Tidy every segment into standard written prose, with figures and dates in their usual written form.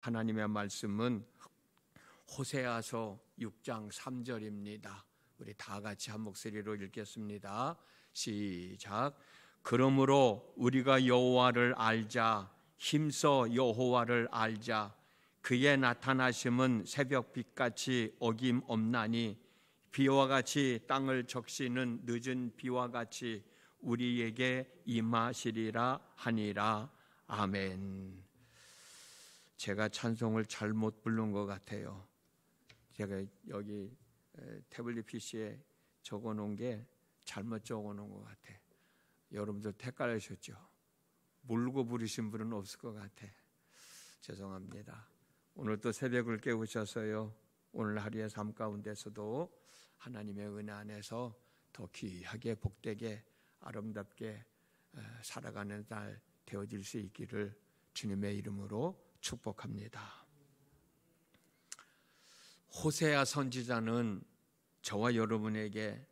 하나님의 말씀은 호세아서 6장 3절입니다. 우리 다 같이 한 목소리로 읽겠습니다. 시작. 그러므로 우리가 여호와를 알자. 힘써 여호와를 알자. 그의 나타나심은 새벽빛같이 어김없나니 비와 같이 땅을 적시는 늦은 비와 같이 우리에게 임하시리라 하니라. 아멘. 제가 찬송을 잘못 부른 것 같아요. 제가 여기 태블릿 PC에 적어놓은 게 잘못 적어놓은 것 같아. 여러분들 헷갈리셨죠? 모르고 부르신 분은 없을 것 같아. 죄송합니다. 오늘 또 새벽을 깨우셔서요, 오늘 하루의 삶 가운데서도 하나님의 은혜 안에서 더 귀하게 복되게 아름답게 살아가는 날 되어질 수 있기를 주님의 이름으로 축복합니다. 호세아 선지자는 저와 여러분에게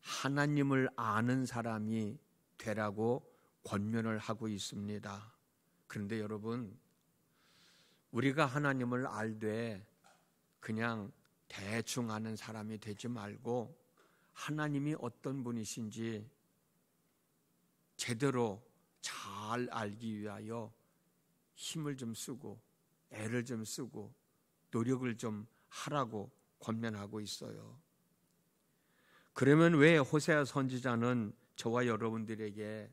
하나님을 아는 사람이 되라고 권면을 하고 있습니다. 그런데 여러분, 우리가 하나님을 알되 그냥 대충 아는 사람이 되지 말고 하나님이 어떤 분이신지 제대로 잘 알기 위하여 힘을 좀 쓰고 애를 좀 쓰고 노력을 좀 하라고 권면하고 있어요. 그러면 왜 호세아 선지자는 저와 여러분들에게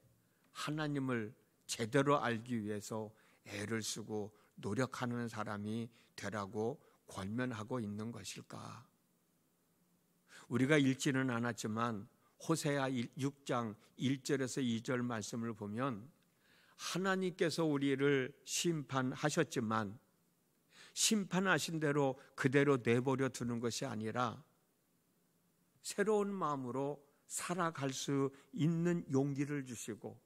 하나님을 제대로 알기 위해서 애를 쓰고 노력하는 사람이 되라고 권면하고 있는 것일까? 우리가 읽지는 않았지만 호세아 6장 1절에서 2절 말씀을 보면 하나님께서 우리를 심판하셨지만 심판하신 대로 그대로 내버려 두는 것이 아니라 새로운 마음으로 살아갈 수 있는 용기를 주시고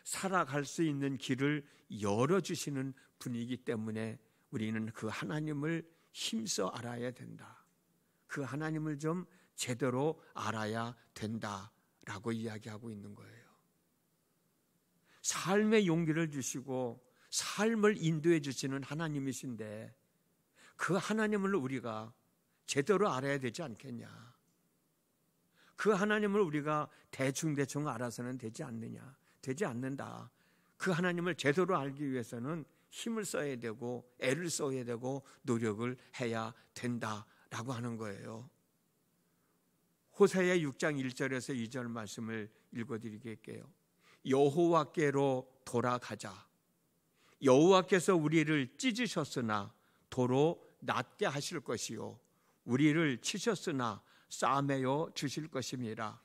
살아갈 수 있는 길을 열어주시는 분이기 때문에 우리는 그 하나님을 힘써 알아야 된다. 그 하나님을 좀 제대로 알아야 된다라고 이야기하고 있는 거예요. 삶의 용기를 주시고 삶을 인도해 주시는 하나님이신데 그 하나님을 우리가 제대로 알아야 되지 않겠냐? 그 하나님을 우리가 대충 알아서는 되지 않느냐? 되지 않는다. 그 하나님을 제대로 알기 위해서는 힘을 써야 되고 애를 써야 되고 노력을 해야 된다라고 하는 거예요. 호세아 6장 1절에서 2절 말씀을 읽어드리겠게요. 여호와께로 돌아가자. 여호와께서 우리를 찢으셨으나 도로 낫게 하실 것이요 우리를 치셨으나 싸매어 주실 것임이라.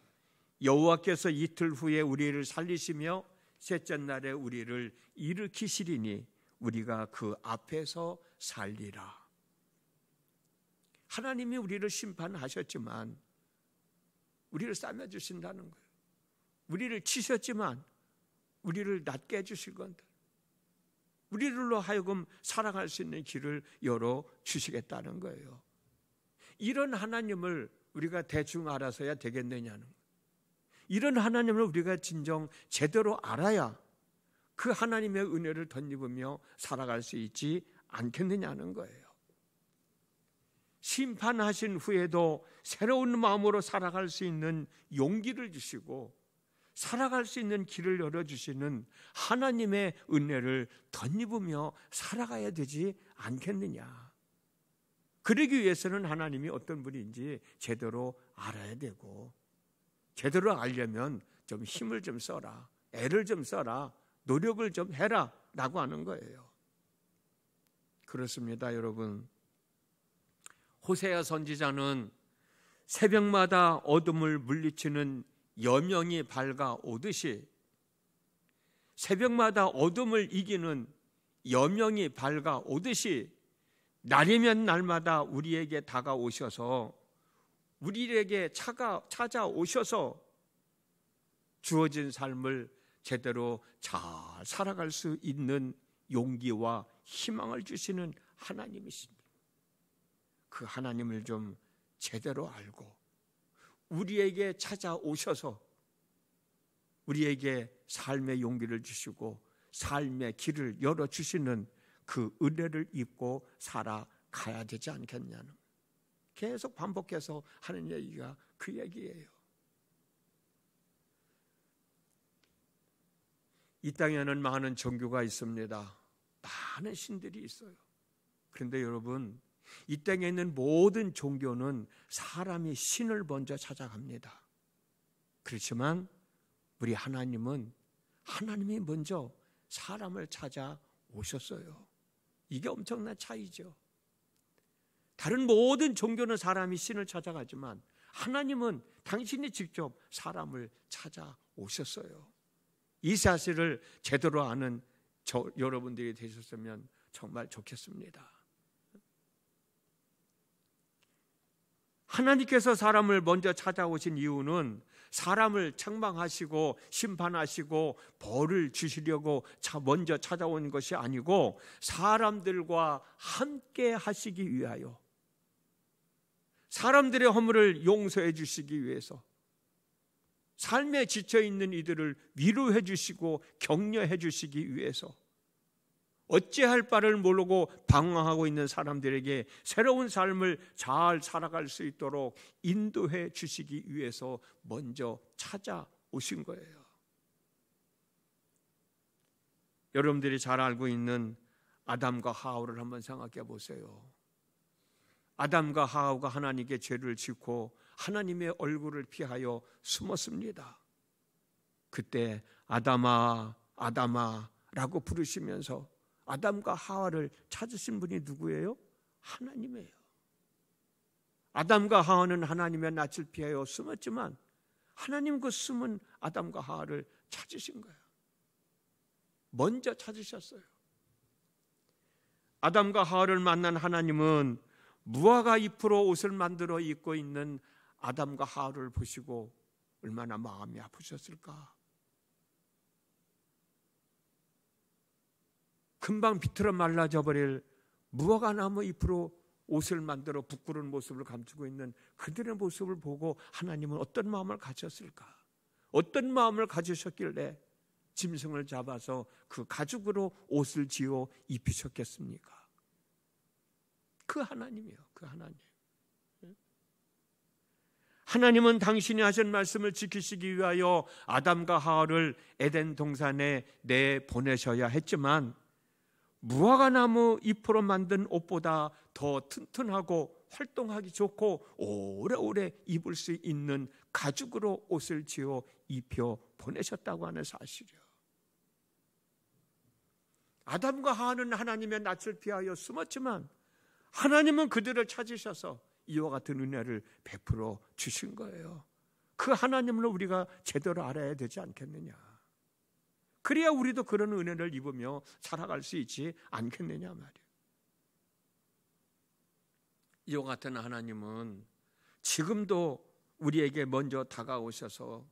여호와께서 이틀 후에 우리를 살리시며 셋째 날에 우리를 일으키시리니 우리가 그 앞에서 살리라. 하나님이 우리를 심판하셨지만 우리를 싸매 주신다는 거예요. 우리를 치셨지만 우리를 낫게 해주실 건데 우리들로 하여금 살아갈 수 있는 길을 열어주시겠다는 거예요. 이런 하나님을 우리가 대충 알아서야 되겠느냐는 거예요. 이런 하나님을 우리가 진정 제대로 알아야 그 하나님의 은혜를 덧입으며 살아갈 수 있지 않겠느냐는 거예요. 심판하신 후에도 새로운 마음으로 살아갈 수 있는 용기를 주시고 살아갈 수 있는 길을 열어주시는 하나님의 은혜를 덧입으며 살아가야 되지 않겠느냐. 그러기 위해서는 하나님이 어떤 분인지 제대로 알아야 되고 제대로 알려면 좀 힘을 좀 써라. 애를 좀 써라. 노력을 좀 해라 라고 하는 거예요. 그렇습니다, 여러분. 호세아 선지자는 새벽마다 어둠을 물리치는 여명이 밝아오듯이 새벽마다 어둠을 이기는 여명이 밝아오듯이 날이면 날마다 우리에게 다가오셔서 우리에게 찾아오셔서 주어진 삶을 제대로 잘 살아갈 수 있는 용기와 희망을 주시는 하나님이십니다. 그 하나님을 좀 제대로 알고 우리에게 찾아오셔서 우리에게 삶의 용기를 주시고 삶의 길을 열어주시는 그 은혜를 입고 살아가야 되지 않겠냐는, 계속 반복해서 하는 얘기가 그 얘기예요. 이 땅에는 많은 종교가 있습니다. 많은 신들이 있어요. 그런데 여러분, 이 땅에 있는 모든 종교는 사람이 신을 먼저 찾아갑니다. 그렇지만 우리 하나님은, 하나님이 먼저 사람을 찾아오셨어요. 이게 엄청난 차이죠. 다른 모든 종교는 사람이 신을 찾아가지만 하나님은 당신이 직접 사람을 찾아오셨어요. 이 사실을 제대로 아는 여러분들이 되셨으면 정말 좋겠습니다. 하나님께서 사람을 먼저 찾아오신 이유는 사람을 책망하시고 심판하시고 벌을 주시려고 먼저 찾아온 것이 아니고 사람들과 함께 하시기 위하여, 사람들의 허물을 용서해 주시기 위해서, 삶에 지쳐있는 이들을 위로해 주시고 격려해 주시기 위해서, 어찌할 바를 모르고 방황하고 있는 사람들에게 새로운 삶을 잘 살아갈 수 있도록 인도해 주시기 위해서 먼저 찾아오신 거예요. 여러분들이 잘 알고 있는 아담과 하와를 한번 생각해 보세요. 아담과 하와가 하나님께 죄를 짓고 하나님의 얼굴을 피하여 숨었습니다. 그때 아담아 아담아 라고 부르시면서 아담과 하와를 찾으신 분이 누구예요? 하나님이에요. 아담과 하와는 하나님의 낯을 피하여 숨었지만 하나님 그 숨은 아담과 하와를 찾으신 거예요. 먼저 찾으셨어요. 아담과 하와를 만난 하나님은 무화과 잎으로 옷을 만들어 입고 있는 아담과 하와를 보시고 얼마나 마음이 아프셨을까? 금방 비틀어 말라져 버릴 무화과 나무 잎으로 옷을 만들어 부끄러운 모습을 감추고 있는 그들의 모습을 보고 하나님은 어떤 마음을 가졌을까? 어떤 마음을 가지셨길래 짐승을 잡아서 그 가죽으로 옷을 지어 입히셨겠습니까? 그 하나님이요, 그 하나님. 하나님은 당신이 하신 말씀을 지키시기 위하여 아담과 하와를 에덴 동산에 내보내셔야 했지만 무화과 나무 잎으로 만든 옷보다 더 튼튼하고 활동하기 좋고 오래오래 입을 수 있는 가죽으로 옷을 지어 입혀 보내셨다고 하는 사실이요. 아담과 하와는 하나님의 낯을 피하여 숨었지만 하나님은 그들을 찾으셔서 이와 같은 은혜를 베풀어 주신 거예요. 그 하나님을 우리가 제대로 알아야 되지 않겠느냐. 그래야 우리도 그런 은혜를 입으며 살아갈 수 있지 않겠느냐 말이에요. 이와 같은 하나님은 지금도 우리에게 먼저 다가오셔서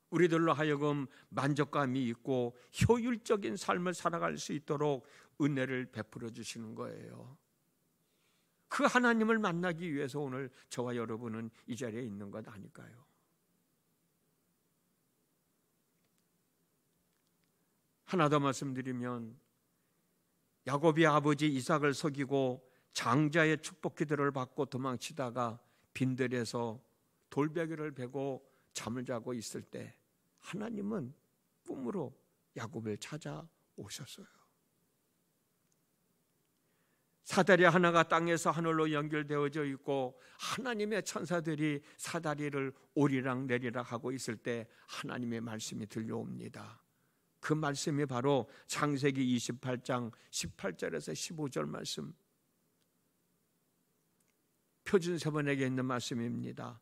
우리들로 하여금 만족감이 있고 효율적인 삶을 살아갈 수 있도록 은혜를 베풀어 주시는 거예요. 그 하나님을 만나기 위해서 오늘 저와 여러분은 이 자리에 있는 것 아닐까요? 하나 더 말씀드리면 야곱이 아버지 이삭을 속이고 장자의 축복 기도를 받고 도망치다가 빈들에서 돌베개를 베고 잠을 자고 있을 때 하나님은 꿈으로 야곱을 찾아오셨어요. 사다리 하나가 땅에서 하늘로 연결되어져 있고 하나님의 천사들이 사다리를 오리락 내리락 하고 있을 때 하나님의 말씀이 들려옵니다. 그 말씀이 바로 창세기 28장 18절에서 15절 말씀, 표준세번역에 있는 말씀입니다.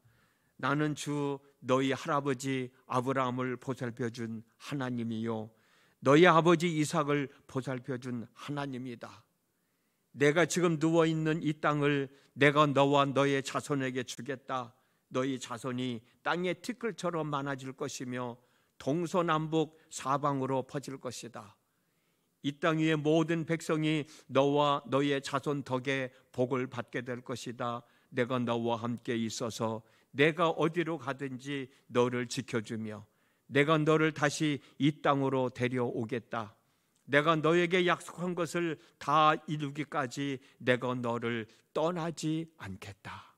나는 주 너희 할아버지 아브라함을 보살펴준 하나님이요 너희 아버지 이삭을 보살펴준 하나님이다. 내가 지금 누워있는 이 땅을 내가 너와 너의 자손에게 주겠다. 너희 자손이 땅의 티끌처럼 많아질 것이며 동서남북 사방으로 퍼질 것이다. 이 땅 위의 모든 백성이 너와 너의 자손 덕에 복을 받게 될 것이다. 내가 너와 함께 있어서 내가 어디로 가든지 너를 지켜주며 내가 너를 다시 이 땅으로 데려오겠다. 내가 너에게 약속한 것을 다 이루기까지 내가 너를 떠나지 않겠다.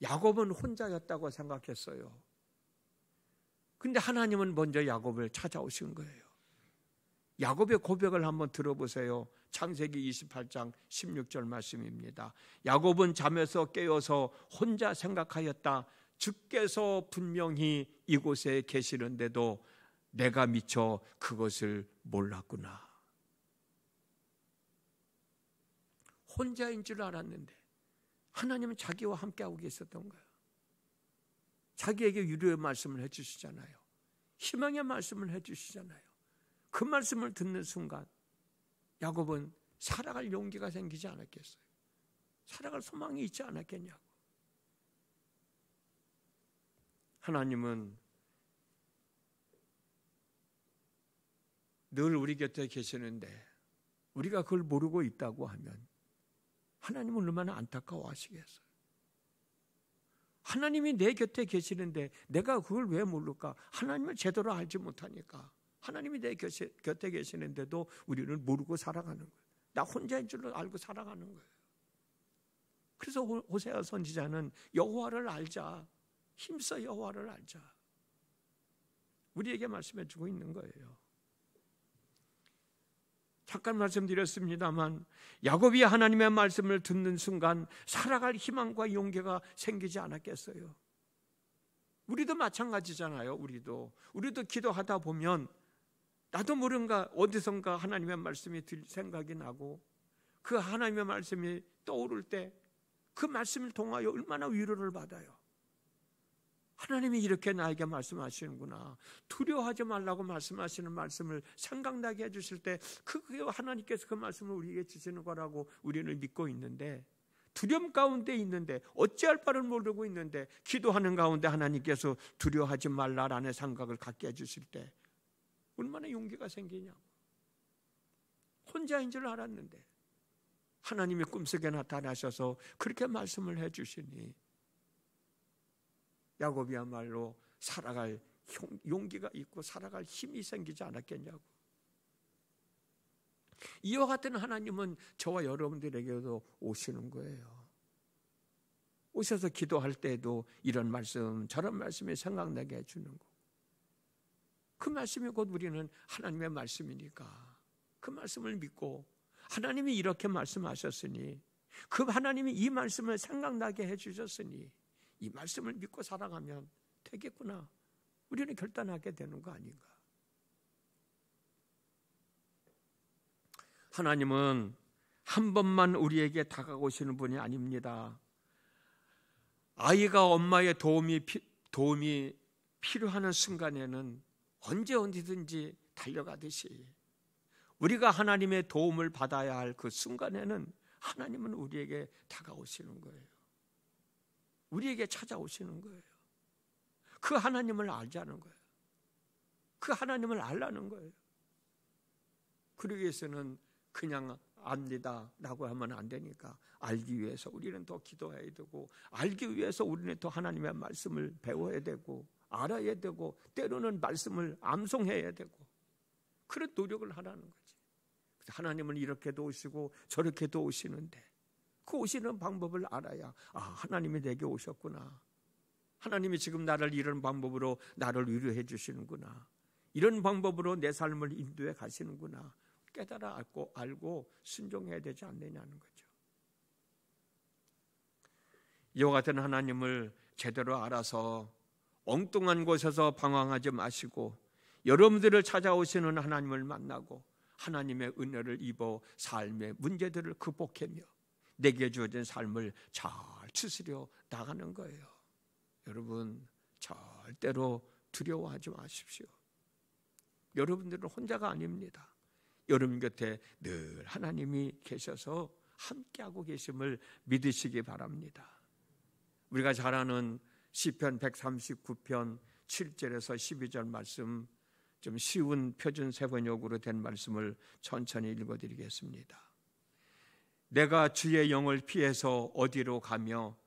야곱은 혼자였다고 생각했어요. 근데 하나님은 먼저 야곱을 찾아오신 거예요. 야곱의 고백을 한번 들어보세요. 창세기 28장 16절 말씀입니다. 야곱은 잠에서 깨어서 혼자 생각하였다. 주께서 분명히 이곳에 계시는데도 내가 미처 그것을 몰랐구나. 혼자인 줄 알았는데 하나님은 자기와 함께하고 계셨던 거예요. 자기에게 위로의 말씀을 해주시잖아요. 희망의 말씀을 해주시잖아요. 그 말씀을 듣는 순간 야곱은 살아갈 용기가 생기지 않았겠어요? 살아갈 소망이 있지 않았겠냐고. 하나님은 늘 우리 곁에 계시는데 우리가 그걸 모르고 있다고 하면 하나님은 얼마나 안타까워하시겠어요? 하나님이 내 곁에 계시는데 내가 그걸 왜 모를까? 하나님을 제대로 알지 못하니까. 하나님이 내 곁에 계시는데도 우리는 모르고 살아가는 거예요. 나 혼자인 줄로 알고 살아가는 거예요. 그래서 호세아 선지자는 여호와를 알자. 힘써 여호와를 알자. 우리에게 말씀해 주고 있는 거예요. 잠깐 말씀드렸습니다만 야곱이 하나님의 말씀을 듣는 순간 살아갈 희망과 용기가 생기지 않았겠어요? 우리도 마찬가지잖아요. 우리도 기도하다 보면 나도 모른가 어디선가 하나님의 말씀이 들 생각이 나고 그 하나님의 말씀이 떠오를 때 그 말씀을 통하여 얼마나 위로를 받아요. 하나님이 이렇게 나에게 말씀하시는구나. 두려워하지 말라고 말씀하시는 말씀을 생각나게 해주실 때 하나님께서 그 말씀을 우리에게 주시는 거라고 우리는 믿고 있는데, 두려움 가운데 있는데 어찌할 바를 모르고 있는데 기도하는 가운데 하나님께서 두려워하지 말라라는 생각을 갖게 해주실 때 얼마나 용기가 생기냐고. 혼자인 줄 알았는데 하나님이 꿈속에 나타나셔서 그렇게 말씀을 해주시니 야곱이야말로 살아갈 용기가 있고 살아갈 힘이 생기지 않았겠냐고. 이와 같은 하나님은 저와 여러분들에게도 오시는 거예요. 오셔서 기도할 때에도 이런 말씀 저런 말씀이 생각나게 해주는 거. 그 말씀이 곧 우리는 하나님의 말씀이니까 그 말씀을 믿고 하나님이 이렇게 말씀하셨으니 그 하나님이 이 말씀을 생각나게 해주셨으니 이 말씀을 믿고 살아가면 되겠구나. 우리는 결단하게 되는 거 아닌가. 하나님은 한 번만 우리에게 다가오시는 분이 아닙니다. 아이가 엄마의 도움이 필요한 순간에는 언제든지 달려가듯이 우리가 하나님의 도움을 받아야 할 그 순간에는 하나님은 우리에게 다가오시는 거예요. 우리에게 찾아오시는 거예요. 그 하나님을 알자는 거예요. 그 하나님을 알라는 거예요. 그러기 위해서는 그냥 압니다 라고 하면 안 되니까 알기 위해서 우리는 더 기도해야 되고, 알기 위해서 우리는 더 하나님의 말씀을 배워야 되고 알아야 되고, 때로는 말씀을 암송해야 되고, 그런 노력을 하라는 거지. 하나님은 이렇게도 오시고 저렇게도 오시는데 그 오시는 방법을 알아야 하나님이 내게 오셨구나. 하나님이 지금 나를 이런 방법으로 나를 위로해 주시는구나. 이런 방법으로 내 삶을 인도해 가시는구나. 깨달아 알고 순종해야 되지 않느냐는 거죠. 이와 같은 하나님을 제대로 알아서 엉뚱한 곳에서 방황하지 마시고 여러분들을 찾아오시는 하나님을 만나고 하나님의 은혜를 입어 삶의 문제들을 극복하며 내게 주어진 삶을 잘 추스려 나가는 거예요. 여러분 절대로 두려워하지 마십시오. 여러분들은 혼자가 아닙니다. 여러분 곁에 늘 하나님이 계셔서 함께하고 계심을 믿으시기 바랍니다. 우리가 잘 아는 시편 139편 7절에서 12절 말씀, 좀 쉬운 표준 세번역으로 된 말씀을 천천히 읽어드리겠습니다. 내가 주의 영을 피해서 어디로 가며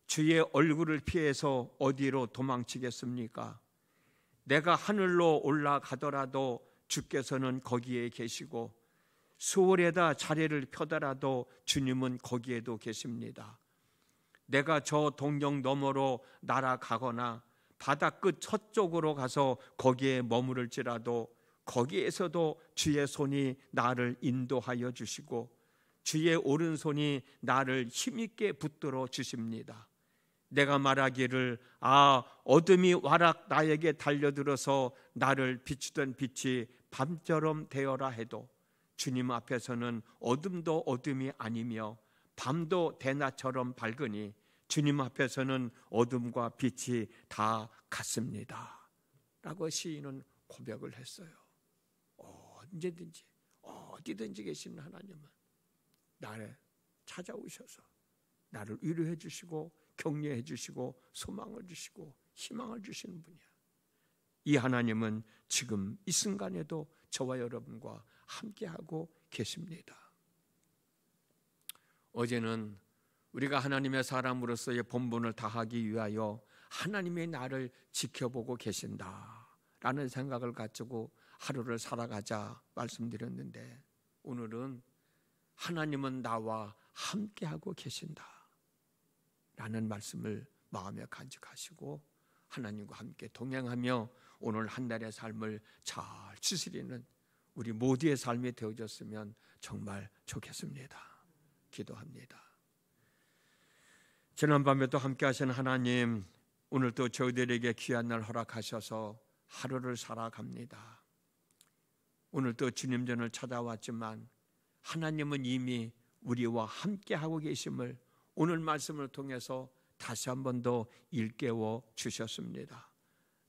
주의 얼굴을 피해서 어디로 도망치겠습니까? 내가 하늘로 올라가더라도 주께서는 거기에 계시고 수월에다 자리를 펴더라도 주님은 거기에도 계십니다. 내가 저 동경 너머로 날아가거나 바다 끝 서쪽으로 가서 거기에 머무를지라도 거기에서도 주의 손이 나를 인도하여 주시고 주의 오른손이 나를 힘있게 붙들어 주십니다. 내가 말하기를 어둠이 와락 나에게 달려들어서 나를 비추던 빛이 밤처럼 되어라 해도 주님 앞에서는 어둠도 어둠이 아니며 밤도 대낮처럼 밝으니 주님 앞에서는 어둠과 빛이 다 같습니다 라고 시인은 고백을 했어요. 언제든지 어디든지 계시는 하나님은 나를 찾아오셔서 나를 위로해 주시고 격려해 주시고 소망을 주시고 희망을 주시는 분이야. 이 하나님은 지금 이 순간에도 저와 여러분과 함께하고 계십니다. 어제는 우리가 하나님의 사람으로서의 본분을 다하기 위하여 하나님의 나를 지켜보고 계신다라는 생각을 가지고 하루를 살아가자 말씀드렸는데, 오늘은 하나님은 나와 함께하고 계신다라는 말씀을 마음에 간직하시고 하나님과 함께 동행하며 오늘 한 달의 삶을 잘 추스리는 우리 모두의 삶이 되어졌으면 정말 좋겠습니다. 기도합니다. 지난밤에도 함께 하신 하나님, 오늘도 저희들에게 귀한 날 허락하셔서 하루를 살아갑니다. 오늘도 주님 전을 찾아왔지만 하나님은 이미 우리와 함께하고 계심을 오늘 말씀을 통해서 다시 한 번 더 일깨워 주셨습니다.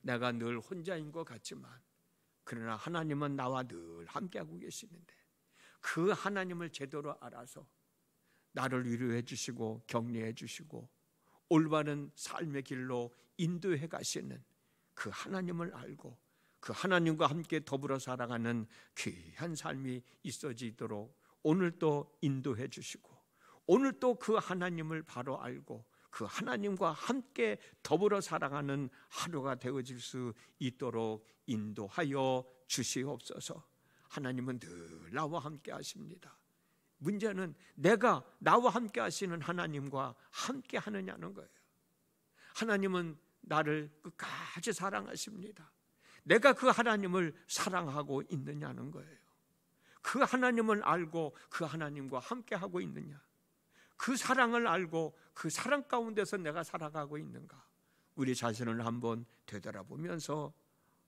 내가 늘 혼자인 것 같지만 그러나 하나님은 나와 늘 함께하고 계시는데 그 하나님을 제대로 알아서 나를 위로해 주시고 격려해 주시고 올바른 삶의 길로 인도해 가시는 그 하나님을 알고 그 하나님과 함께 더불어 살아가는 귀한 삶이 있어지도록 오늘 또 인도해 주시고 오늘 또 그 하나님을 바로 알고 그 하나님과 함께 더불어 살아가는 하루가 되어질 수 있도록 인도하여 주시옵소서. 하나님은 늘 나와 함께 하십니다. 문제는 내가 나와 함께 하시는 하나님과 함께 하느냐는 거예요. 하나님은 나를 끝까지 사랑하십니다. 내가 그 하나님을 사랑하고 있느냐는 거예요. 그 하나님을 알고 그 하나님과 함께 하고 있느냐, 그 사랑을 알고 그 사랑 가운데서 내가 살아가고 있는가, 우리 자신을 한번 되돌아보면서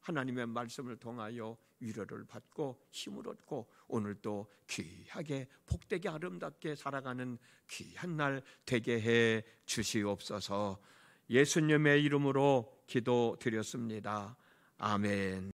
하나님의 말씀을 통하여 위로를 받고 힘을 얻고 오늘도 귀하게 복되게 아름답게 살아가는 귀한 날 되게 해 주시옵소서. 예수님의 이름으로 기도드렸습니다. 아멘.